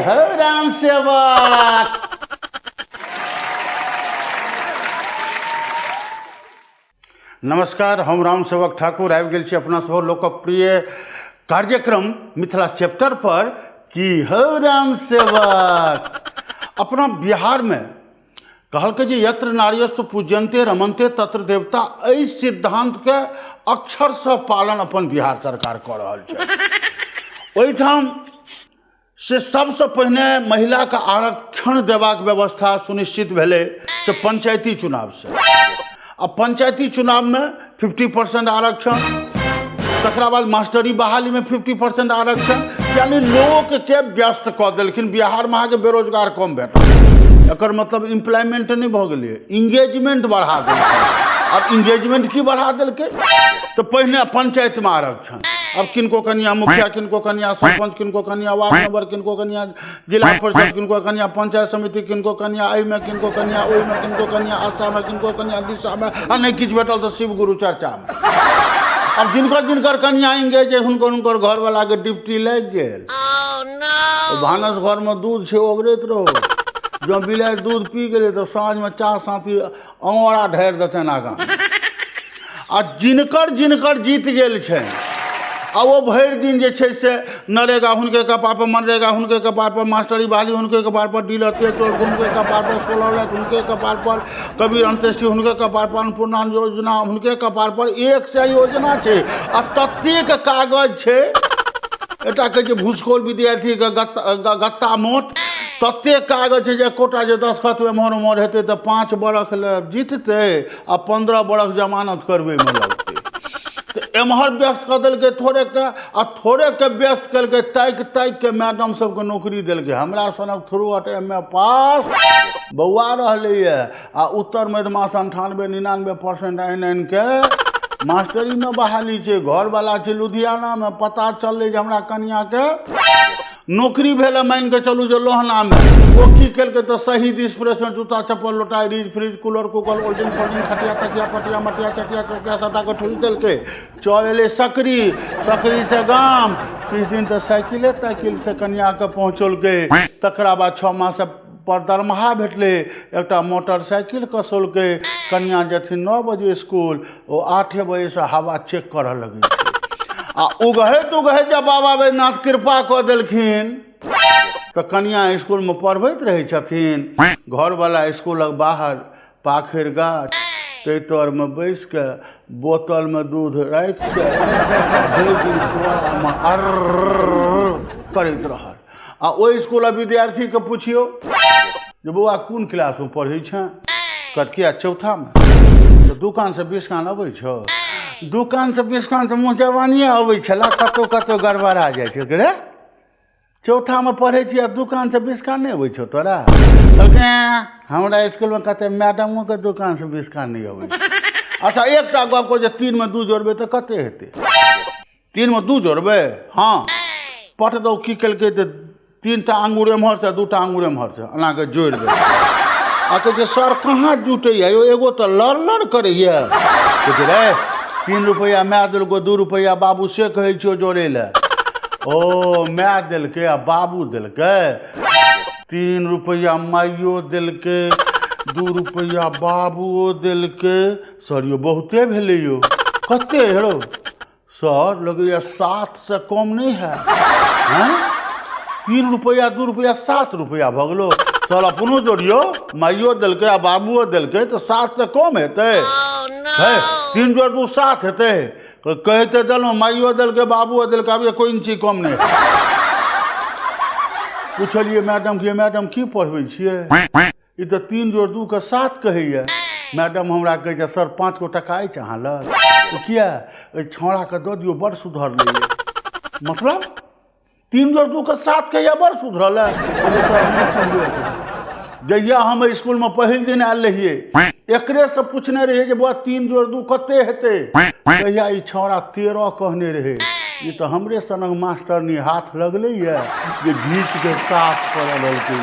हो राम सेवक। नमस्कार, हम राम सेवक ठाकुर आबि गेल छी अपना सब लोकप्रिय कार्यक्रम मिथिला चैप्टर पर की हो राम सेवक। अपना बिहार में कहलकै जे यत्र नार्यस्तु पूज्यन्ते रमन्ते तत्र देवता, एहि सिद्धांत के अक्षर से पालन अपन बिहार सरकार कऽ रहल छै। ओहिठाम से सबसे पहिने महिला के आरक्षण देबाक व्यवस्था सुनिश्चित भेलै से पंचायती चुनाव से। अब पंचायती चुनाव में 50% आरक्षण, तकरा बाद मास्टरी बहाली में 50% आरक्षण, यानी लोक के व्यस्त कऽ देलखिन। बिहार में अहाँके बेरोजगार कम भेटत, एकर मतलब एम्प्लॉयमेंट नहीं भऽ गेलै, इंगेजमेंट बढ़ा देलकै। अब इंगेजमेंट की बढ़ा देलकै तो पहिने पंचायत में आरक्षण, अब किनको कनिया मुखिया, किनको कनिया सरपंच, किनको कनिया वार्ड मेंबर, किनको कनिया जिला परिषद, किनको कनिया पंचायत समिति, किनको कनिया एहि में, किनको कनिया ओहि में, किनको कनिया आशा में, किनको कनिया दिशा में, आ नहीं किछु भेटल तो शिव गुरु चर्चा में। अब जिनकर कनिया इंगेज है हुनकर घर वाला के डिप्टी लग गेल। भानस घर में दूध छै ओगरैत रहो, जो बिलाड़ि दूध पी गए तो साँझ में चाह साथी अंगोरा ढारि देतनि आगाँ। आ जिनकर जीत गेल छै आ वो भरि दिन जे छै से नरेगा हुनके कपार पर, मनरेगा हुनके कपार पर, मास्टरी बहाली हुनके कपार पर, डीलर तेल हुनके कपार पर, सोलर लाइट हुनके कपार पर, कबीर अंत्येष्टि हुनके कपार पर, अन्नपूर्णा योजना हुनके कपार पर, 100 योजना छै आ ततेक कागज छै। एटा कहै छै भूसकोल विद्यार्थी के गत्ता मोट, ततेक कागज छै जे कोटा जे दस्खत एम्हर उम्हर हेतै तऽ 5 बरख ले जीततै आ 15 बरख जमानत करबै में लगतै। तो एम्हर व्यस्त कऽ देलकै थोड़े के, आ थोड़े के व्यस्त केलकै ताकि के मैडम सबके नौकरी देलकै। हमरा सनक थ्रू MA पास बौआ रहलैए आ उत्तर मध्यमास 98-99% आनि के मास्टरी में बहाली छै। घरवाला छै लुधियाना में, पता चललै जे हमरा कनिया के नौकरी भेल, मान के चलू जे लोहना में। वो की केलकै तो शहीद एक्सप्रेस में जूता चप्पल लोटाई रीज फ्रिज कूलर कुकर ओल्डिंग फोल्डिंग खटिया तकिया पटिया मटिया चटिया चटिया सबटा के ठूस देलकै। चल एलै सकरी से गाम, किछु दिन तो साइकिल से कनिया के पहुँचलकै। तकरा बाद 6 मास पर दरमाहा भेटलै, एकटा मोटरसाइकिल कसौलकै। कनिया जेथिन 9 बजे स्कूल, ओ 8 बजे से हवा चेक करऽ लगी आ उगहैत जब बाबा बैद्यनाथ कृपा कऽ देलखिन तो कनिया स्कूल में पढ़बैत रहे छथिन। घरवाला स्कूलक बाहर पाखरि गाछ ताहि तर में बैस के बोतल में दूध राखि के भरि दिन कोरा में करैत रहल। आ ओहि स्कूल विद्यार्थी के पूछियो जे बौआ कोन क्लास में पढ़ै छै, कहत किया चौथा में, तो दुकान से बिस्कान अबै छौ? दुकान से बिस्कान तो मुँह जवानिए अबै छला, कतौ गड़बड़ा जाइ छै। रे चौथा में पढ़े छी आ दुकान से बिस्कान नहीं अबै छौ तोरा? कहलकै हमरा स्कूल में कते मैडमों के दुकान से बिस्कान नहीं अबै। अच्छा एकटा गप को जे 3 में 2 जोड़बै तो कते हेतै? 3 में 2 जोड़बै? हाँ, पट दो की केलकै तो 3टा अंगूर एम्हर से 2टा अंगूर एम्हर से एना के जोड़ि दे। आ कहै सर कहाँ जुटैया यौ, एगो तो लड़ करैया। कहै रे 3 रुपया माय देलको 2 रुपया बाबू से कहै छियौ जोड़ै ले। ओ माय देलकै आ बाबू देलकै, 3 रुपया माइयो देलकै 2 रुपया बाबुओ देलकै। सर यो बहुते भेलै यौ। कते हेरो? सर लगैया 7 से कम नहीं है। हैं 3 रुपया 2 रुपया 7 रुपया भऽ गेलो। सर अपनो जोड़ियो, माइयो देलकै आ बाबुओ देलकै तो 7 से कम हेतै? है 3 जोड़ 2 7 हेतै? कहते देलहुँ माइयो देलकै बाबुओ देलकै, अब कोई चीज कम नहीं। पूछलिए मैडम के मैडम की पढ़बै छियै? ई तो 3 जोड़ 2 के 7 कहैया। मैडम हमरा कहै छै सर 5 गो टका अछि अहाँ लग? किया? छौड़ा के दऽ दियौ बड़ सुधरलै। मतलब 3 जोड़ 2 के 7 कहैया बड़ सुधरल है। जहिया हम स्कूल में पहिल दिन आयल रहिए एकरे से पूछने रहिए जे बुआ 3 जोड़ 2 कते हेतै? कहिया ई छौड़ा 13 कहने रहे। ये तो हमरे सनक मास्टर ने हाथ लगलै है जे घीच के साफ कर लेलकै।